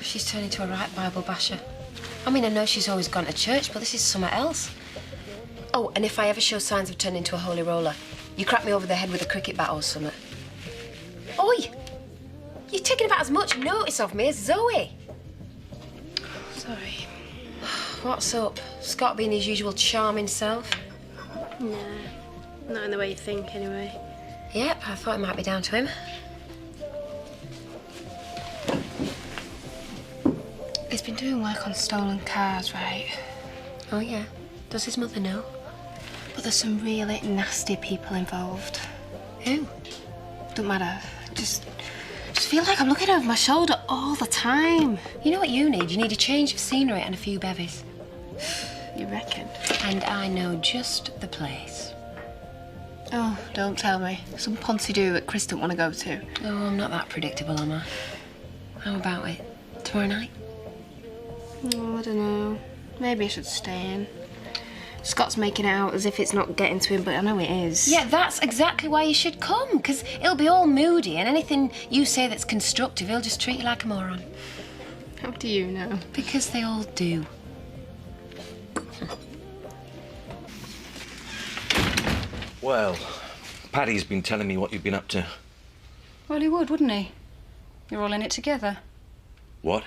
She's turned into a right Bible basher. I mean, I know she's always gone to church, but this is something else. Oh, and if I ever show signs of turning into a holy roller, you crack me over the head with a cricket bat or something. Oi! You're taking about as much notice of me as Zoe. Sorry. What's up? Scott being his usual charming self? Nah, not in the way you think, anyway. Yep, I thought it might be down to him. He's been doing work on stolen cars, right? Oh, yeah. Does his mother know? But there's some really nasty people involved. Who? Don't matter. Just feel like I'm looking over my shoulder all the time. You know what you need? You need a change of scenery and a few bevies. You reckon? And I know just the place. Oh, don't tell me. Some poncy do that Chris didn't want to go to. Oh, I'm not that predictable, am I? How about it? Tomorrow night? Oh, I don't know. Maybe I should stay in. Scott's making it out as if it's not getting to him, but I know it is. Yeah, that's exactly why you should come, because he'll be all moody, and anything you say that's constructive, he'll just treat you like a moron. How do you know? Because they all do. Well, Paddy's been telling me what you've been up to. Well, he would, wouldn't he? You're all in it together. What?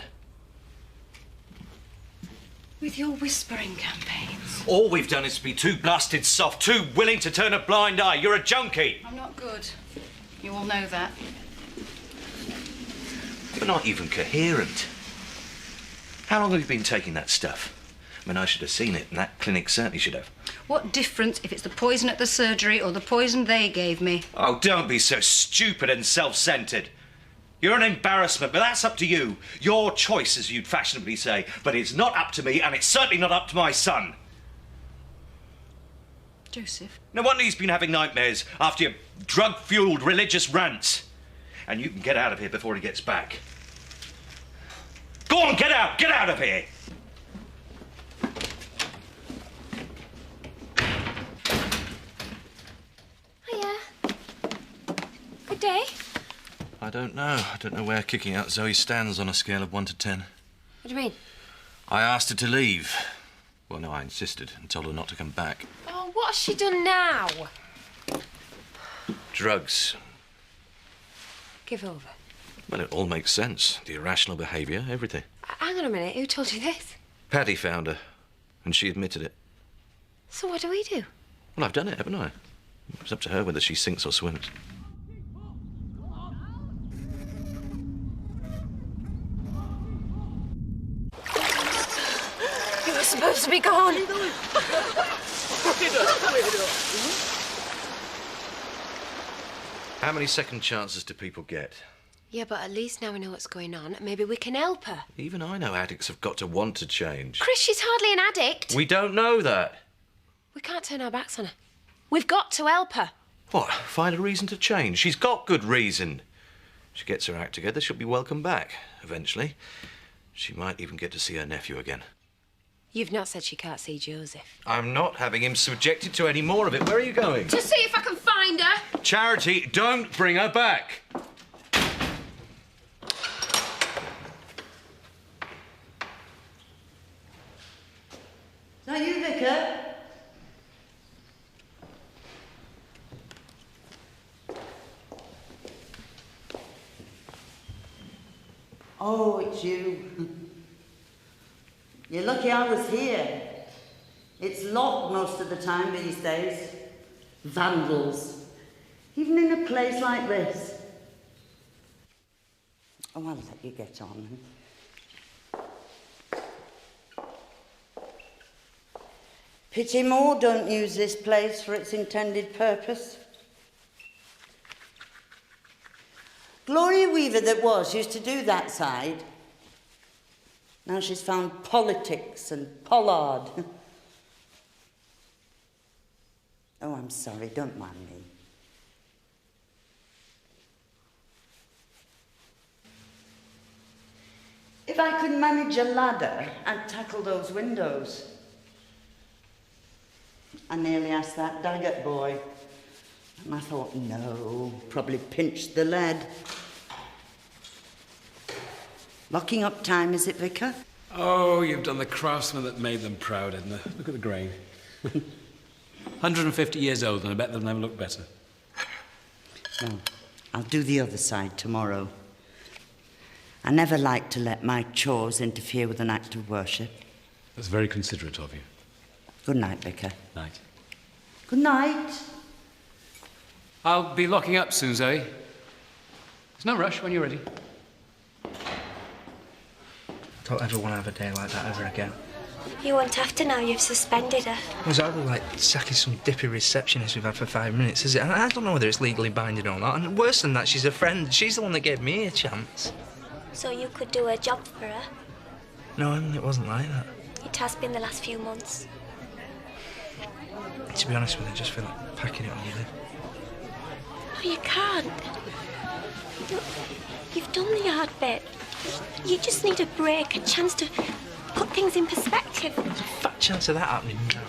With your whispering campaigns. All we've done is be too blasted soft, too willing to turn a blind eye. You're a junkie. I'm not good. You all know that. You're not even coherent. How long have you been taking that stuff? I mean, I should have seen it, and that clinic certainly should have. What difference if it's the poison at the surgery or the poison they gave me? Oh, don't be so stupid and self-centred. You're an embarrassment, but that's up to you. Your choice, as you'd fashionably say. But it's not up to me, and it's certainly not up to my son. Joseph? No wonder he's been having nightmares after your drug-fueled religious rants. And you can get out of here before he gets back. Go on, get out! Get out of here! Hiya. Good day. I don't know. I don't know where kicking out Zoe stands on a scale of 1 to 10. What do you mean? I asked her to leave. Well, no, I insisted and told her not to come back. Oh, what has she done now? Drugs. Give over. Well, it all makes sense. The irrational behaviour, everything. Hang on a minute, who told you this? Paddy found her, and she admitted it. So what do we do? Well, I've done it, haven't I? It's up to her whether she sinks or swims. You were supposed to be gone. How many second chances do people get? Yeah, but at least now we know what's going on. Maybe we can help her. Even I know addicts have got to want to change. Chris, she's hardly an addict. We don't know that. We can't turn our backs on her. We've got to help her. What? Find a reason to change? She's got good reason. She gets her act together, she'll be welcome back, eventually. She might even get to see her nephew again. You've not said she can't see Joseph. I'm not having him subjected to any more of it. Where are you going? To see if I can find her. Charity, don't bring her back. Is that you, Vicar? Oh, it's you. You're lucky I was here. It's locked most of the time these days. Vandals. Even in a place like this. Oh, I'll let you get on. Pity more don't use this place for its intended purpose. Gloria Weaver that was used to do that side. Now she's found politics and Pollard. Oh, I'm sorry, don't mind me. If I could manage a ladder, I'd tackle those windows. I nearly asked that Daggett boy. And I thought, no, probably pinched the lead. Locking up time, is it, Vicar? Oh, you've done the craftsman that made them proud, Edna. Look at the grain. 150 years old, and I bet they'll never look better. No, I'll do the other side tomorrow. I never like to let my chores interfere with an act of worship. That's very considerate of you. Good night, Vicar. Night. Good night. I'll be locking up soon, Zoe. There's no rush when you're ready. Don't ever want to have a day like that ever again. You won't have to now, you've suspended her. It was either like sacking some dippy receptionist we've had for 5 minutes, is it? And I don't know whether it's legally binding or not. And worse than that, she's a friend. She's the one that gave me a chance. So you could do a job for her. No, I mean, it wasn't like that. It has been the last few months. To be honest with you, I just feel like packing it when you leave. No, you can't. Look, you've done the hard bit. You just need a break, a chance to put things in perspective. There's a fat chance of that happening now.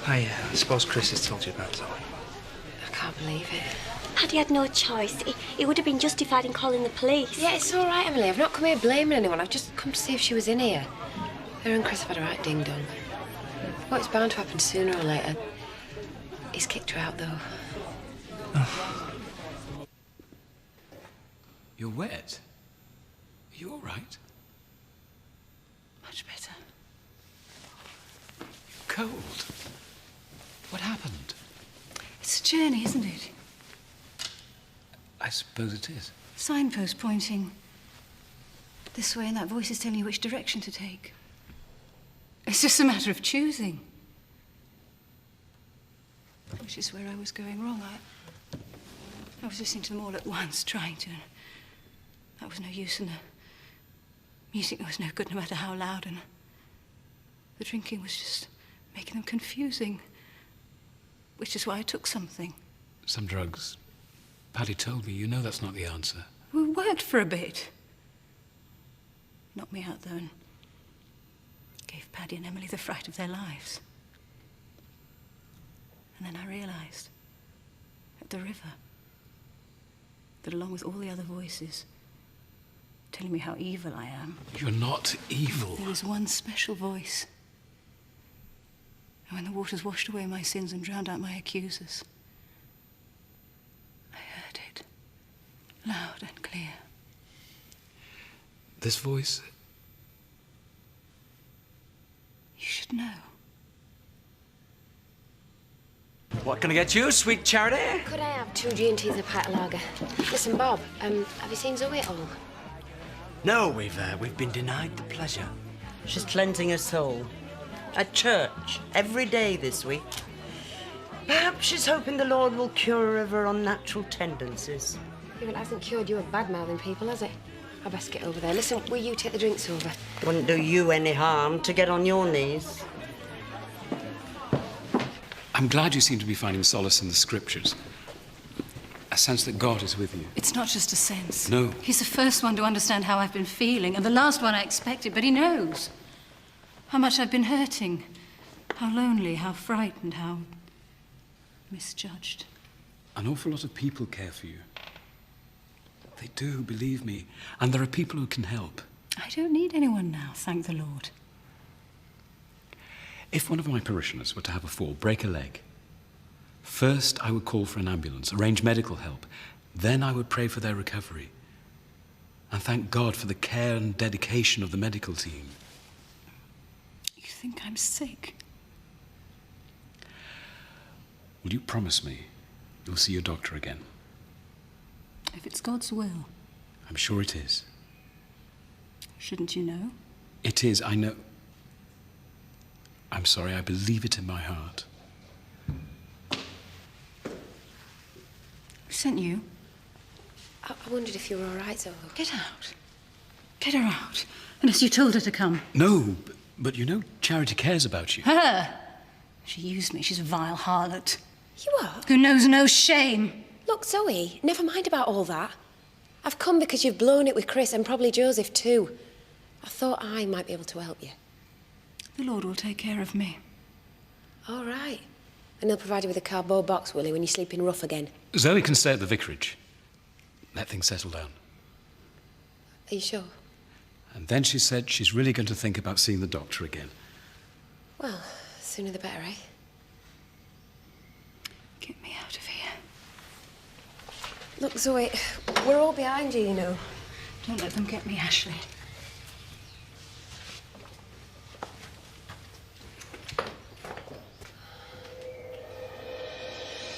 I suppose Chris has told you about Zoe. I can't believe it. Had he had no choice, he would have been justified in calling the police. Yeah, it's all right, Emily. I've not come here blaming anyone. I've just come to see if she was in here. Her and Chris have had a right ding-dong. Well, it's bound to happen sooner or later. He's kicked her out, though. You're wet. Are you all right? Much better. Cold. What happened? It's a journey, isn't it? I suppose it is. Signpost pointing this way, and that voice is telling you which direction to take. It's just a matter of choosing. Which is where I was going wrong. I was listening to them all at once, trying to. That was no use, and the music was no good, no matter how loud, and the drinking was just making them confusing. Which is why I took something. Some drugs. Paddy told me. You know that's not the answer. We worked for a bit. Knocked me out, though, and gave Paddy and Emily the fright of their lives. And then I realised, at the river, that along with all the other voices telling me how evil I am, You're not evil. there was one special voice. And when the waters washed away my sins and drowned out my accusers, I heard it, loud and clear. This voice? You should know. What can I get you, sweet charity? Could I have 2 G&Ts and a pint of lager? Listen, Bob, have you seen Zoe at all? No, we've been denied the pleasure. She's cleansing her soul. At church, every day this week. Perhaps she's hoping the Lord will cure her of her unnatural tendencies. Even it hasn't cured you of bad-mouthing people, has it? I best get over there. Listen, will you take the drinks over? Wouldn't do you any harm to get on your knees. I'm glad you seem to be finding solace in the scriptures. A sense that God is with you. It's not just a sense. No. He's the first one to understand how I've been feeling, and the last one I expected, but he knows how much I've been hurting, how lonely, how frightened, how misjudged. An awful lot of people care for you. They do, believe me. And there are people who can help. I don't need anyone now, thank the Lord. If one of my parishioners were to have a fall, break a leg, first I would call for an ambulance, arrange medical help. Then I would pray for their recovery. And thank God for the care and dedication of the medical team. You think I'm sick? Will you promise me you'll see your doctor again? If it's God's will. I'm sure it is. Shouldn't you know? It is, I know. I'm sorry, I believe it in my heart. Who sent you? I wondered if you were all right, Zoe. Get out. Get her out. Unless you told her to come. No, but you know Charity cares about you. Her? She used me. She's a vile harlot. You are? Who knows no shame. Look, Zoe, never mind about all that. I've come because you've blown it with Chris and probably Joseph too. I thought I might be able to help you. The Lord will take care of me. All right. And he'll provide you with a cardboard box, will he, when you sleep in rough again? Zoe can stay at the vicarage. Let things settle down. Are you sure? And then she said she's really going to think about seeing the doctor again. Well, sooner the better, eh? Get me out of here. Look, Zoe, we're all behind you, you know. Don't let them get me, Ashley.